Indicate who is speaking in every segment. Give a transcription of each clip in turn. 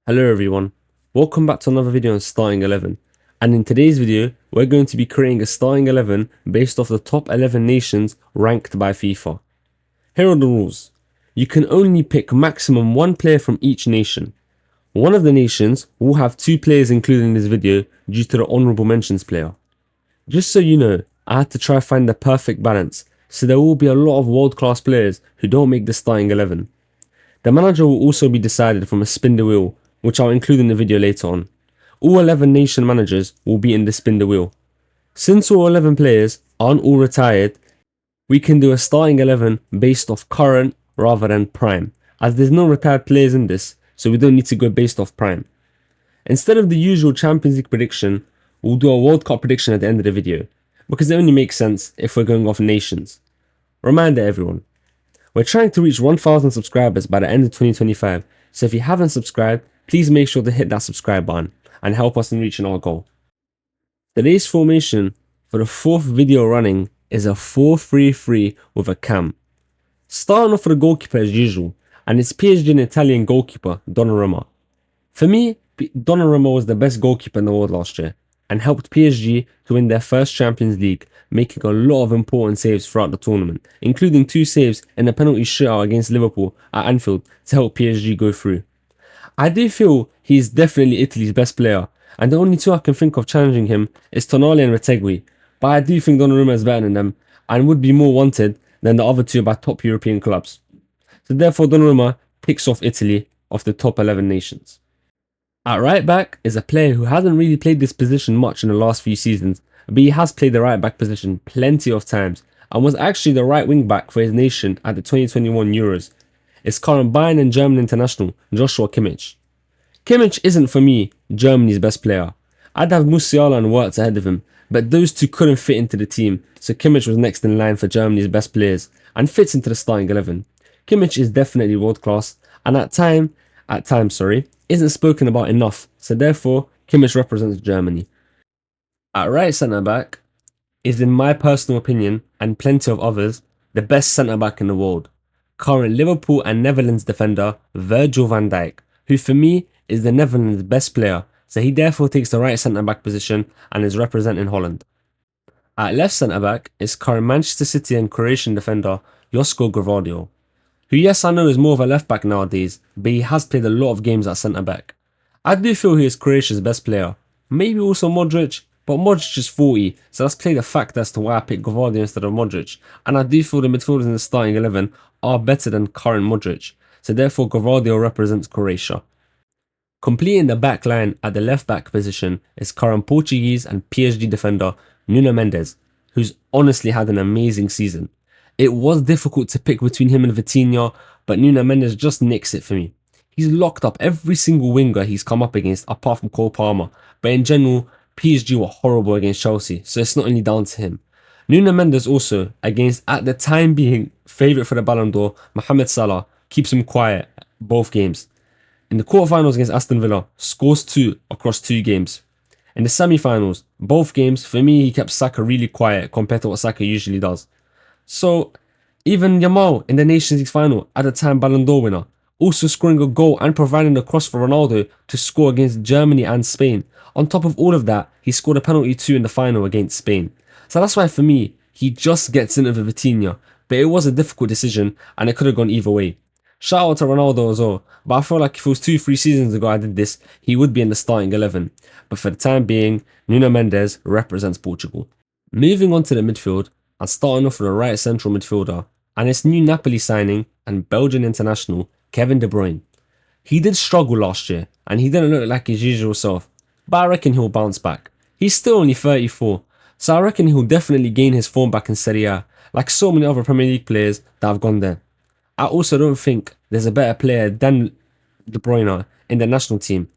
Speaker 1: Hello everyone, welcome back to another video on starting 11, and in today's video we're going to be creating a starting 11 based off the top 11 nations ranked by FIFA. Here are the rules. You can only pick maximum one player from each nation. One of the nations will have two players included in this video due to the honourable mentions player. Just so you know, I had to try find the perfect balance, so there will be a lot of world class players who don't make the starting 11. The manager will also be decided from a spin the wheel, which I'll include in the video later on. All 11 nation managers will be in the spin the wheel. Since all 11 players aren't all retired, we can do a starting 11 based off current rather than prime, as there's no retired players in this, so we don't need to go based off prime. Instead of the usual Champions League prediction, we'll do a World Cup prediction at the end of the video, because it only makes sense if we're going off nations. Reminder everyone, we're trying to reach 1,000 subscribers by the end of 2025, so if you haven't subscribed, please make sure to hit that subscribe button and help us in reaching our goal. Today's formation for the fourth video running is a 4-3-3 with a cam. Starting off with the goalkeeper as usual, and it's PSG and Italian goalkeeper Donnarumma. For me, Donnarumma was the best goalkeeper in the world last year and helped PSG to win their first Champions League, making a lot of important saves throughout the tournament, including 2 saves in a penalty shootout against Liverpool at Anfield to help PSG go through. I do feel he is definitely Italy's best player, and the only 2 I can think of challenging him is Tonali and Retegui, but I do think Donnarumma is better than them and would be more wanted than the other 2 by top European clubs. So therefore Donnarumma picks off Italy off the top 11 nations. At right back is a player who hasn't really played this position much in the last few seasons, but he has played the right back position plenty of times and was actually the right wing back for his nation at the 2021 Euros. It's current Bayern and German international Joshua Kimmich. Kimmich isn't for me Germany's best player. I'd have Musiala and Wirtz ahead of him, but those 2 couldn't fit into the team, so Kimmich was next in line for Germany's best players and fits into the starting 11. Kimmich is definitely world class and at times, isn't spoken about enough, so therefore Kimmich represents Germany. At right centre back is, in my personal opinion and plenty of others, the best centre back in the world. Current Liverpool and Netherlands defender Virgil van Dijk, who for me is the Netherlands' best player, so he therefore takes the right centre back position and is representing Holland. At left centre back is current Manchester City and Croatian defender Josko Gvardiol, who, yes, I know is more of a left back nowadays, but he has played a lot of games at centre back. I do feel he is Croatia's best player, maybe also Modric, but Modric is 40, so that's played a factor as to why I picked Gvardiol instead of Modric, and I do feel the midfielders in the starting 11 are better than current Modric, so therefore Gvardiol represents Croatia. Completing the back line at the left back position is current Portuguese and PSG defender Nuno Mendes, who's honestly had an amazing season. It was difficult to pick between him and Vitinha, but Nuno Mendes just nicks it for me. He's locked up every single winger he's come up against apart from Cole Palmer, but in general, PSG were horrible against Chelsea, so it's not only down to him. Nuno Mendes also, against at the time being favourite for the Ballon d'Or, Mohamed Salah, keeps him quiet both games. In the quarterfinals against Aston Villa, scores 2 across 2 games. In the semi-finals, both games, for me, he kept Saka really quiet compared to what Saka usually does. So, even Yamal in the Nations League final, at the time Ballon d'Or winner, also scoring a goal and providing the cross for Ronaldo to score against Germany and Spain. On top of all of that, he scored a penalty too in the final against Spain. So that's why for me, he just gets in over Vitinha, but it was a difficult decision and it could have gone either way. Shout out to Ronaldo as well, but I feel like if it was 2-3 seasons ago I did this, he would be in the starting 11. But for the time being, Nuno Mendes represents Portugal. Moving on to the midfield, and starting off with a right central midfielder, and it's new Napoli signing and Belgian international Kevin De Bruyne. He did struggle last year, and he didn't look like his usual self, but I reckon he'll bounce back. He's still only 34, so I reckon he'll definitely gain his form back in Serie A, like so many other Premier League players that have gone there. I also don't think there's a better player than De Bruyne in the national team.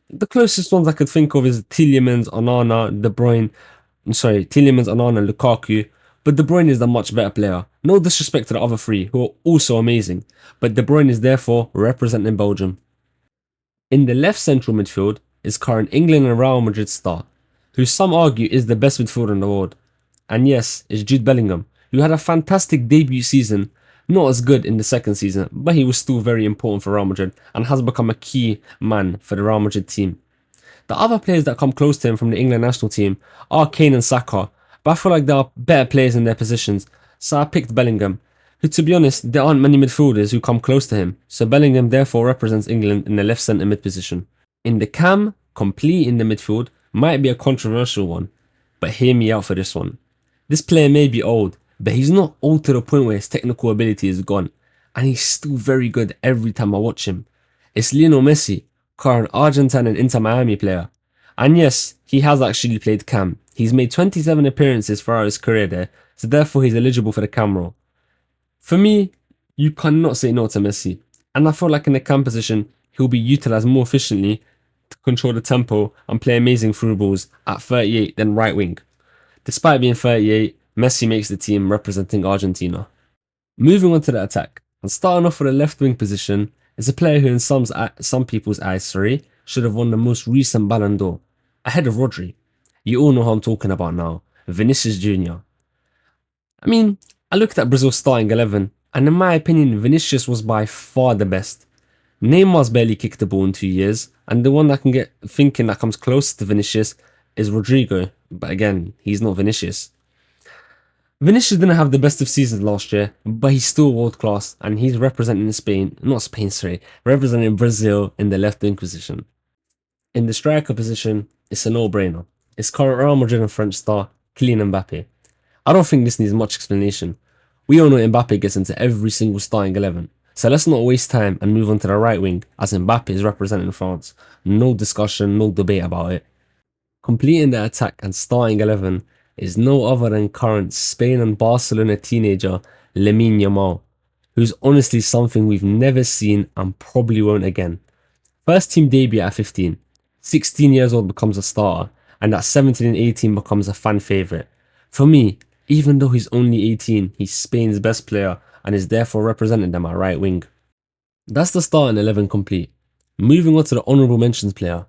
Speaker 1: The closest ones I could think of is Tielemans, Onana, Lukaku, but De Bruyne is the much better player. No disrespect to the other 3, who are also amazing, but De Bruyne is therefore representing Belgium. In the left central midfield is current England and Real Madrid star, who some argue is the best midfielder in the world. And yes, it's Jude Bellingham, who had a fantastic debut season, Not as good in the second season, but he was still very important for Real Madrid and has become a key man for the Real Madrid team. The other players that come close to him from the England national team are Kane and Saka, but I feel like there are better players in their positions, so I picked Bellingham, who, to be honest, there aren't many midfielders who come close to him, so Bellingham therefore represents England in the left centre mid position. In the cam, complete in the midfield might be a controversial one, but hear me out for this one. This player may be old, but he's not old to the point where his technical ability is gone, and he's still very good every time I watch him. It's Lionel Messi, current Argentine and Inter Miami player. And yes, he has actually played cam. He's made 27 appearances throughout his career there, so therefore he's eligible for the cam role. For me, you cannot say no to Messi, and I feel like in the cam position, he'll be utilised more efficiently to control the tempo and play amazing through balls at 38 than right wing. Despite being 38, Messi makes the team representing Argentina. Moving on to the attack, and starting off with the left wing position is a player who in some people's eyes, should have won the most recent Ballon d'Or, ahead of Rodri. You all know who I'm talking about now, Vinicius Jr. I mean, I looked at Brazil's starting 11, and in my opinion, Vinicius was by far the best. Neymar's barely kicked the ball in 2 years, and the one that can get thinking that comes close to Vinicius is Rodrigo, but again, he's not Vinicius. Vinicius didn't have the best of seasons last year, but he's still world class, and he's representing representing Brazil in the left wing position. In the striker position, it's a no-brainer. It's current Real Madrid and French star, Kylian Mbappe. I don't think this needs much explanation. We all know Mbappe gets into every single starting 11, so let's not waste time and move on to the right wing, as Mbappe is representing France. No discussion, no debate about it. Completing the attack and starting 11 is no other than current Spain and Barcelona teenager Lamine Yamal, who's honestly something we've never seen and probably won't again. First team debut at 15, 16 years old becomes a starter, and at 17 and 18 becomes a fan favourite. For me, even though he's only 18, he's Spain's best player and is therefore representing them at right wing. That's the starting 11 complete. Moving on to the honourable mentions player.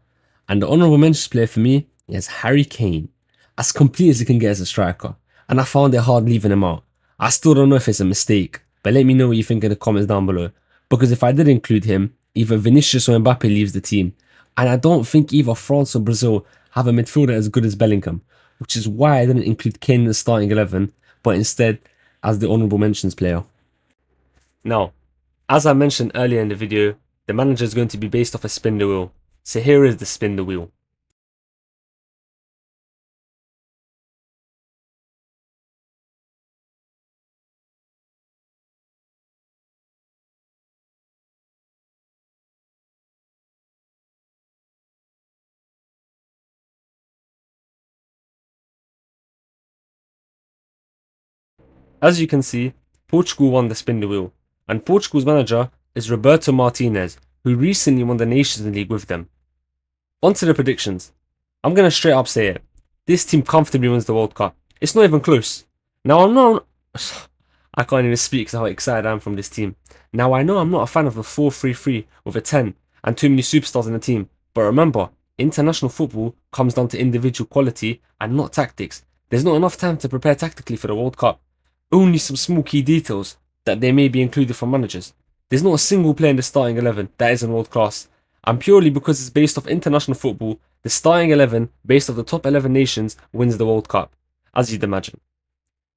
Speaker 1: And the honourable mentions player for me is Harry Kane. As complete as he can get as a striker, and I found it hard leaving him out. I still don't know if it's a mistake, but let me know what you think in the comments down below. Because if I did include him, either Vinicius or Mbappe leaves the team, and I don't think either France or Brazil have a midfielder as good as Bellingham, which is why I didn't include Kane in the starting 11, but instead as the honourable mentions player. Now, as I mentioned earlier in the video, the manager is going to be based off a spin the wheel. So here is the spin the wheel. As you can see, Portugal won the spin the wheel, and Portugal's manager is Roberto Martinez, who recently won the Nations League with them. On to the predictions. I'm going to straight up say it. This team comfortably wins the World Cup. It's not even close. Now I can't even speak because how excited I am from this team. Now I know I'm not a fan of the 4-3-3 with a 10 and too many superstars in the team, but remember, international football comes down to individual quality and not tactics. There's not enough time to prepare tactically for the World Cup. Only some small key details that they may be included from managers. There's not a single player in the starting 11 that isn't world class. And purely because it's based off international football, the starting 11 based off the top 11 nations wins the World Cup, as you'd imagine.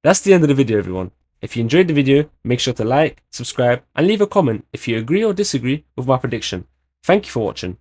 Speaker 1: That's the end of the video, everyone. If you enjoyed the video, make sure to like, subscribe, and leave a comment if you agree or disagree with my prediction. Thank you for watching.